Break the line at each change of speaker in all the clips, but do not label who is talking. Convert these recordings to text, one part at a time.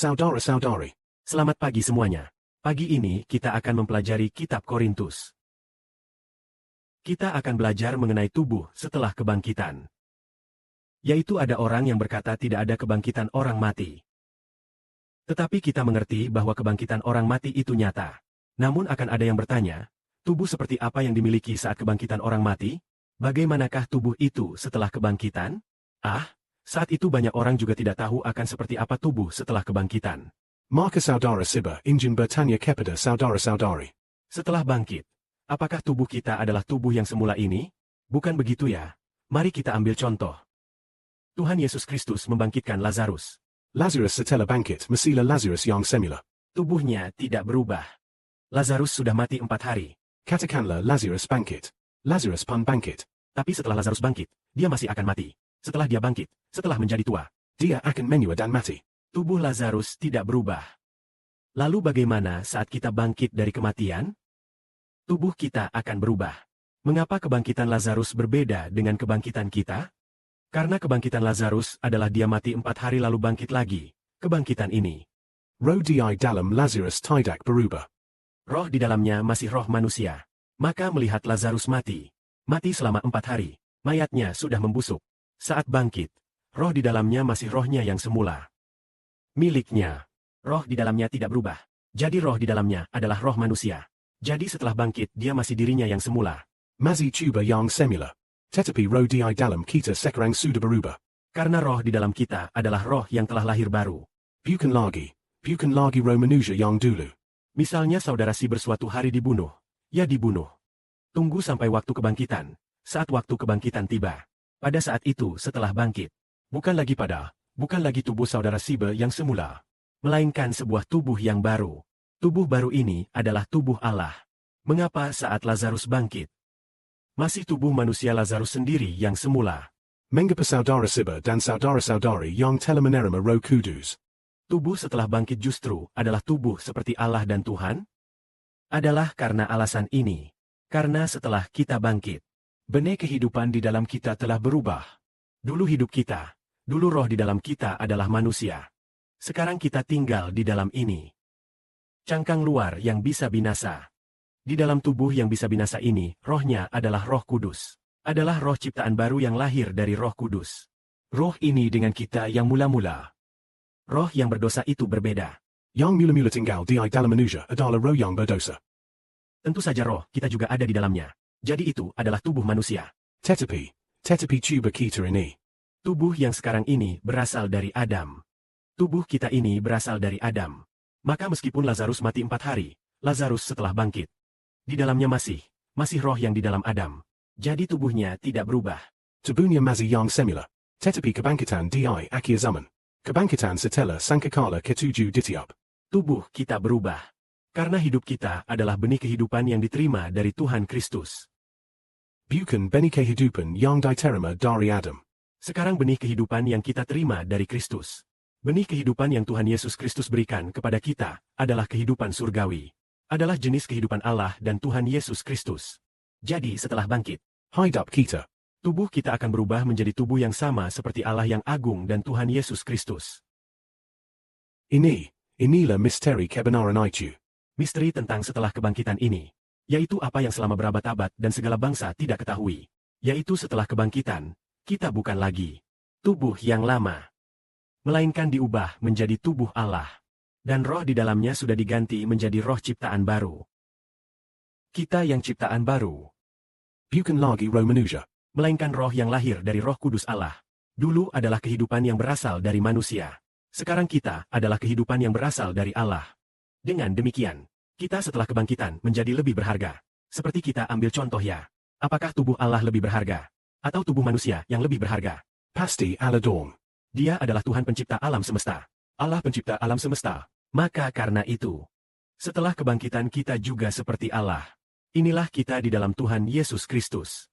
Saudara-saudari.
Selamat pagi semuanya. Pagi ini kita akan mempelajari Kitab Korintus. Kita akan belajar mengenai tubuh setelah kebangkitan. Yaitu ada orang yang berkata tidak ada kebangkitan orang mati. Tetapi kita mengerti bahwa kebangkitan orang mati itu nyata. Namun akan ada yang bertanya, tubuh seperti apa yang dimiliki saat kebangkitan orang mati? Bagaimanakah tubuh itu setelah kebangkitan? Saat itu banyak orang juga tidak tahu akan seperti apa tubuh setelah kebangkitan.
Maka saudara Siba ingin bertanya kepada saudara-saudari.
Setelah bangkit, apakah tubuh kita adalah tubuh yang semula ini? Bukan begitu ya. Mari kita ambil contoh. Tuhan Yesus Kristus membangkitkan Lazarus.
Lazarus setelah bangkit masihlah Lazarus yang semula.
Tubuhnya tidak berubah. Lazarus sudah mati 4 hari.
Katakanlah Lazarus bangkit. Lazarus pun bangkit.
Tapi setelah Lazarus bangkit, dia masih akan mati. Setelah dia bangkit, setelah menjadi tua,
dia akan menua dan mati.
Tubuh Lazarus tidak berubah. Lalu bagaimana saat kita bangkit dari kematian? Tubuh kita akan berubah. Mengapa kebangkitan Lazarus berbeda dengan kebangkitan kita? Karena kebangkitan Lazarus adalah dia mati 4 hari lalu bangkit lagi. Kebangkitan ini.
Roh di dalam Lazarus tidak berubah.
Roh di dalamnya masih roh manusia. Maka melihat Lazarus mati. Mati selama 4 hari. Mayatnya sudah membusuk. Saat bangkit, roh di dalamnya masih rohnya yang semula. Miliknya. Roh di dalamnya tidak berubah. Jadi roh di dalamnya adalah roh manusia. Jadi setelah bangkit dia masih dirinya yang semula.
Masih coba yang semula. Tetapi roh di dalam kita sekarang sudah berubah.
Karena roh di dalam kita adalah roh yang telah lahir baru.
Bukan lagi roh manusia yang dulu.
Misalnya saudara si bersuatu hari dibunuh. Ya dibunuh. Tunggu sampai waktu kebangkitan. Saat waktu kebangkitan tiba. Pada saat itu setelah bangkit. Bukan lagi tubuh saudara Siba yang semula. Melainkan sebuah tubuh yang baru. Tubuh baru ini adalah tubuh Allah. Mengapa saat Lazarus bangkit? Masih tubuh manusia Lazarus sendiri yang semula.
Mengapa saudara Siba dan saudara-saudari yang telah menerima Roh Kudus?
Tubuh setelah bangkit justru adalah tubuh seperti Allah dan Tuhan? Adalah karena alasan ini. Karena setelah kita bangkit. Benih kehidupan di dalam kita telah berubah. Dulu hidup kita, dulu roh di dalam kita adalah manusia. Sekarang kita tinggal di dalam ini. Cangkang luar yang bisa binasa. Di dalam tubuh yang bisa binasa ini, rohnya adalah Roh Kudus. Adalah roh ciptaan baru yang lahir dari Roh Kudus. Roh ini dengan kita yang mula-mula. Roh yang berdosa itu berbeda.
Yang mula-mula tinggal di dalam manusia adalah roh yang berdosa.
Tentu saja roh kita juga ada di dalamnya. Jadi itu adalah tubuh manusia.
Tetapi coba kita ini.
Tubuh yang sekarang ini berasal dari Adam. Tubuh kita ini berasal dari Adam. Maka meskipun Lazarus mati 4 hari, Lazarus setelah bangkit. Di dalamnya masih roh yang di dalam Adam. Jadi tubuhnya tidak berubah.
Tubuhnya masih yang semula. Tetapi kebangkitan di akhir zaman. Kebangkitan setelah sangkakala ketujuh ditiup.
Tubuh kita berubah. Karena hidup kita adalah benih kehidupan yang diterima dari Tuhan Kristus.
Bukan benih kehidupan yang diterima dari Adam.
Sekarang benih kehidupan yang kita terima dari Kristus. Benih kehidupan yang Tuhan Yesus Kristus berikan kepada kita adalah kehidupan surgawi. Adalah jenis kehidupan Allah dan Tuhan Yesus Kristus. Jadi setelah bangkit,
hidup kita.
Tubuh kita akan berubah menjadi tubuh yang sama seperti Allah yang agung dan Tuhan Yesus Kristus.
Inilah misteri kebenaran itu.
Misteri tentang setelah kebangkitan ini. Yaitu apa yang selama berabad-abad dan segala bangsa tidak ketahui. Yaitu setelah kebangkitan, kita bukan lagi tubuh yang lama. Melainkan diubah menjadi tubuh Allah. Dan roh di dalamnya sudah diganti menjadi roh ciptaan baru. Kita yang ciptaan baru.
Bukan lagi roh manusia.
Melainkan roh yang lahir dari Roh Kudus Allah. Dulu adalah kehidupan yang berasal dari manusia. Sekarang kita adalah kehidupan yang berasal dari Allah. Dengan demikian, kita setelah kebangkitan menjadi lebih berharga. Seperti kita ambil contoh ya. Apakah tubuh Allah lebih berharga? Atau tubuh manusia yang lebih berharga?
Pasti Allah dong.
Dia adalah Tuhan pencipta alam semesta. Allah pencipta alam semesta. Maka karena itu, setelah kebangkitan kita juga seperti Allah. Inilah kita di dalam Tuhan Yesus Kristus.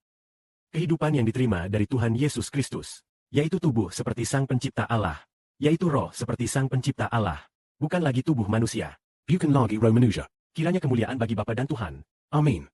Kehidupan yang diterima dari Tuhan Yesus Kristus. Yaitu tubuh seperti Sang Pencipta Allah. Yaitu roh seperti Sang Pencipta Allah. Bukan lagi tubuh manusia.
Bukan lagi roh manusia.
Kiranya kemuliaan bagi Bapa dan Tuhan.
Amin.